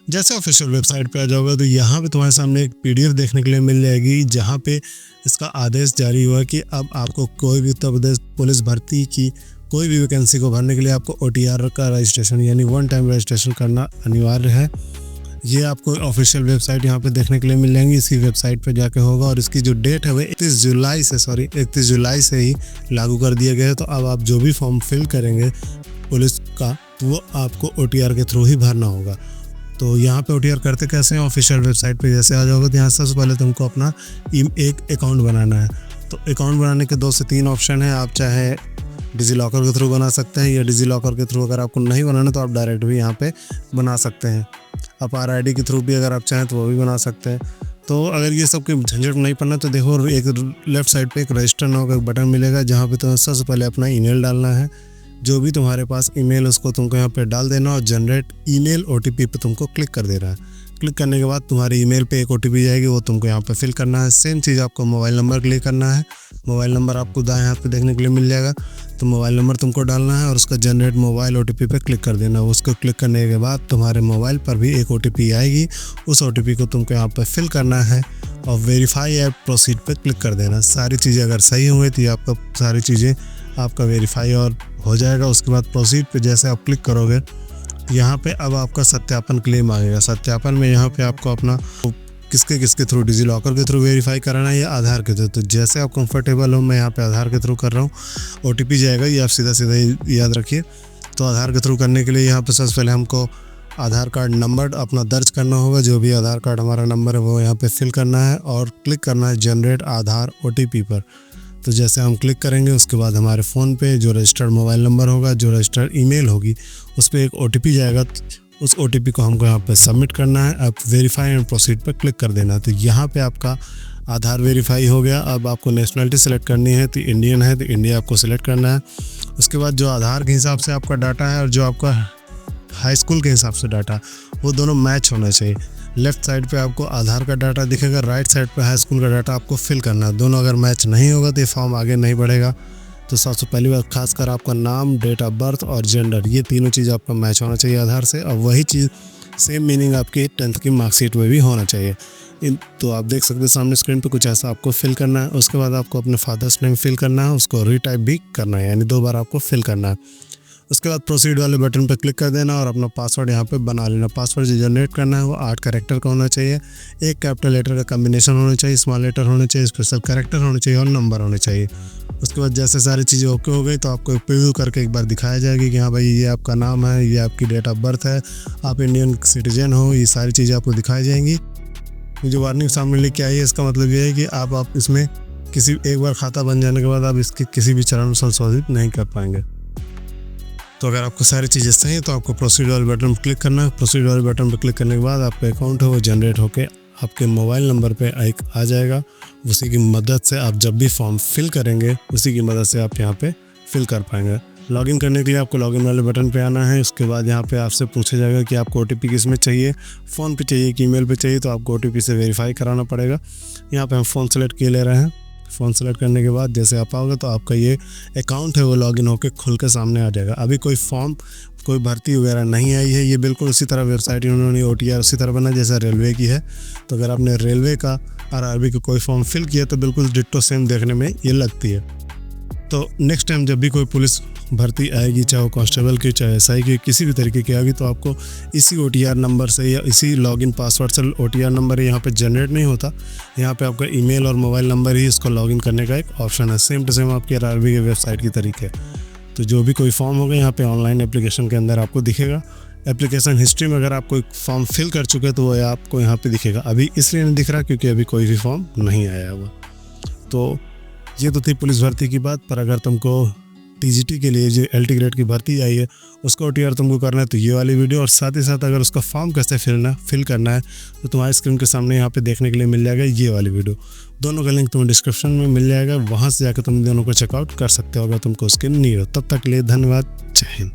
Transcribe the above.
जैसे official website पे आ जाओगे तो यहाँ पे तुम्हारे सामने एक पीडीएफ देखने के लिए मिल जाएगी, जहाँ पे इसका आदेश जारी हुआ कि अब आपको कोई भी उत्तर प्रदेश पुलिस भर्ती की कोई भी वैकेंसी को भरने के लिए आपको OTR का रजिस्ट्रेशन यानी वन टाइम रजिस्ट्रेशन करना अनिवार्य है। ये आपको ऑफिशियल वेबसाइट यहाँ पे देखने के लिए मिल जाएंगी। इसी वेबसाइट पे जाके होगा और इसकी जो डेट है वो 31 जुलाई से ही लागू कर दिया गया है। तो अब आप जो भी फॉर्म फिल करेंगे पुलिस का वो आपको OTR के थ्रू ही भरना होगा। तो यहाँ पे OTR करते कैसे हैं, ऑफिशियल वेबसाइट पे जैसे आ जाओगे तो यहाँ सबसे पहले तुमको अपना एक अकाउंट बनाना है। तो अकाउंट बनाने के 2 से 3 ऑप्शन हैं। आप चाहे डिजीलॉकर के थ्रू बना सकते हैं या डिजीलॉकर के थ्रू अगर आपको नहीं बनाना तो आप डायरेक्ट भी यहाँ पे बना सकते हैं। आप RID के थ्रू भी अगर आप चाहें तो वो भी बना सकते हैं। तो अगर ये सब के झंझट नहीं पड़ना तो देखो एक लेफ्ट साइड पे एक रजिस्टर नाउ का बटन मिलेगा, जहाँ पे तुम्हें सबसे पहले अपना ईमेल डालना है। जो भी तुम्हारे पास ईमेल उसको तुमको यहाँ पे डाल देना और जनरेट ईमेल OTP पे तुमको क्लिक कर देना है। क्लिक करने के बाद तुम्हारे ईमेल पे एक OTP जाएगी, वो तुमको यहाँ पे फिल करना है। सेम चीज़ आपको मोबाइल नंबर के लिए करना है। मोबाइल नंबर आपको दाएं हाथ पे देखने के लिए मिल जाएगा, तो मोबाइल नंबर तुमको डालना है और उसका जनरेट मोबाइल OTP पे क्लिक कर देना। उसको क्लिक करने के बाद तुम्हारे मोबाइल पर भी एक OTP आएगी। उस OTP को तुमको यहाँ पे फिल करना है और वेरीफाई ऐप प्रोसीड पे क्लिक कर देना। सारी चीज़ें अगर सही हुई तो ये आपका सारी चीज़ें आपका वेरीफाई और हो जाएगा। उसके बाद प्रोसीड पे जैसे आप क्लिक करोगे यहाँ पे अब आपका सत्यापन क्लेम मांगेगा। सत्यापन में यहाँ पे आपको अपना किसके थ्रू, डिजीलॉकर के थ्रू वेरीफाई कराना है या आधार के थ्रू। तो जैसे आप कंफर्टेबल हो, मैं यहाँ पे आधार के थ्रू कर रहा हूँ। OTP जाएगा, ये आप सीधा याद रखिए। तो आधार के थ्रू करने के लिए यहाँ पे सबसे पहले हमको आधार कार्ड नंबर अपना दर्ज करना होगा। जो भी आधार कार्ड हमारा नंबर है वो यहाँ पे फिल करना है और क्लिक करना है जनरेट आधार OTP पर। तो जैसे हम क्लिक करेंगे उसके बाद हमारे फ़ोन पे जो रजिस्टर्ड मोबाइल नंबर होगा, जो रजिस्टर्ड ईमेल होगी, उस पर एक OTP जाएगा। उस OTP को हमको यहाँ पे सबमिट करना है। अब वेरीफाई एंड प्रोसीड पर क्लिक कर देना। तो यहाँ पे आपका आधार वेरीफाई हो गया। अब आपको नेशनलिटी सेलेक्ट करनी है, तो इंडियन है तो इंडिया आपको सेलेक्ट करना है। उसके बाद जो आधार के हिसाब से आपका डाटा है और जो आपका हाई स्कूल के हिसाब से डाटा, वो दोनों मैच होना चाहिए। लेफ्ट साइड पे आपको आधार का डाटा दिखेगा, राइट साइड पे हाई स्कूल का डाटा आपको फिल करना है। दोनों अगर मैच नहीं होगा तो ये फॉर्म आगे नहीं बढ़ेगा। तो सबसे पहली बात खासकर आपका नाम, डेट ऑफ बर्थ और जेंडर, ये तीनों चीज़ आपका मैच होना चाहिए आधार से। और वही चीज़ सेम मीनिंग आपकी 10th की मार्कशीट में भी होना चाहिए। तो आप देख सकते हैं सामने स्क्रीन पे कुछ ऐसा आपको फिल करना है। उसके बाद आपको अपने फादर्स नेम फिल करना है, उसको रीटाइप भी करना है, यानी 2 बार आपको फिल करना है। उसके बाद प्रोसीड वाले बटन पर क्लिक कर देना और अपना पासवर्ड यहाँ पे बना लेना। पासवर्ड जो जनरेट करना है वो 8 कैरेक्टर का होना चाहिए। एक कैपिटल लेटर का कॉम्बिनेशन होना चाहिए, स्मॉल लेटर होने चाहिए, स्पेशल कैरेक्टर होने चाहिए और नंबर होने चाहिए। उसके बाद जैसे सारी चीज़ें ओके हो गई तो आपको प्रीव्यू करके एक बार दिखाया जाएगी कि हाँ भाई ये आपका नाम है, ये आपकी डेट ऑफ बर्थ है, आप इंडियन सिटीजन हो, ये सारी चीज़ें आपको दिखाई जाएंगी। जो वार्निंग सामने लेके आई है इसका मतलब ये है कि आप इसमें एक बार खाता बन जाने के बाद आप इसके किसी भी चरण में संशोधित नहीं कर पाएंगे। तो अगर आपको सारी चीज़ें सही है तो आपको प्रोसीड वाले बटन पर क्लिक करना है। प्रोसीड वाले बटन पर क्लिक करने के बाद आपका अकाउंट है वो जनरेट होके आपके मोबाइल नंबर पे एक आ जाएगा। उसी की मदद से आप जब भी फॉर्म फिल करेंगे उसी की मदद से आप यहाँ पे फिल कर पाएंगे। लॉगिन करने के लिए आपको लॉगिन वाले बटन पे आना है। उसके बाद यहाँ पे आपसे पूछा जाएगा कि आपको OTP किस में चाहिए, फ़ोन पे चाहिए कि ईमेल पे चाहिए, तो आपको OTP से वेरीफाई कराना पड़ेगा। यहाँ पे हम फ़ोन सेलेक्ट किए ले रहे हैं। फ़ोन सेलेक्ट करने के बाद जैसे आप आओगे तो आपका ये अकाउंट है वो लॉगिन होकर खुल के सामने आ जाएगा। अभी कोई फॉर्म, कोई भर्ती वगैरह नहीं आई है। ये बिल्कुल उसी तरह वेबसाइट इन्होंने OTR उसी तरह बना जैसा रेलवे की है। तो अगर आपने रेलवे का RRB का कोई फॉर्म फिल किया तो बिल्कुल डिट्टो सेम देखने में ये लगती है। तो नेक्स्ट टाइम जब भी कोई पुलिस भर्ती आएगी, चाहे वो कांस्टेबल की, चाहे SI की, किसी भी तरीके की आएगी, तो आपको इसी OTR नंबर से या इसी लॉगिन पासवर्ड से OTR नंबर यहाँ पे जनरेट नहीं होता। यहाँ पे आपका ईमेल और मोबाइल नंबर ही इसको लॉगिन करने का एक ऑप्शन है, सेम टू सेम आपकी RRB के वेबसाइट की तरीके। तो जो भी कोई फॉर्म होगा यहाँ पे ऑनलाइन एप्लीकेशन के अंदर आपको दिखेगा। एप्लीकेशन हिस्ट्री में अगर आप कोई फॉर्म फिल कर चुके तो वो आपको यहाँ पे दिखेगा। अभी इसलिए नहीं दिख रहा क्योंकि अभी कोई भी फॉर्म नहीं आया हुआ। तो ये तो थी पुलिस भर्ती की बात। पर अगर तुमको TGT के लिए जो LT ग्रेड की भर्ती आई है उसको OTR तुमको करना है तो ये वाली वीडियो, और साथ ही साथ अगर उसका फॉर्म कैसे फिल करना है तो तुम्हारे स्क्रीन के सामने यहाँ पे देखने के लिए मिल जाएगा ये वाली वीडियो। दोनों का लिंक तुम्हें डिस्क्रिप्शन में मिल जाएगा, वहाँ से जाकर तुम दोनों को चेकआउट कर सकते हो अगर तुमको उसकी नीड हो। तब तक के लिए धन्यवाद। जय हिंद।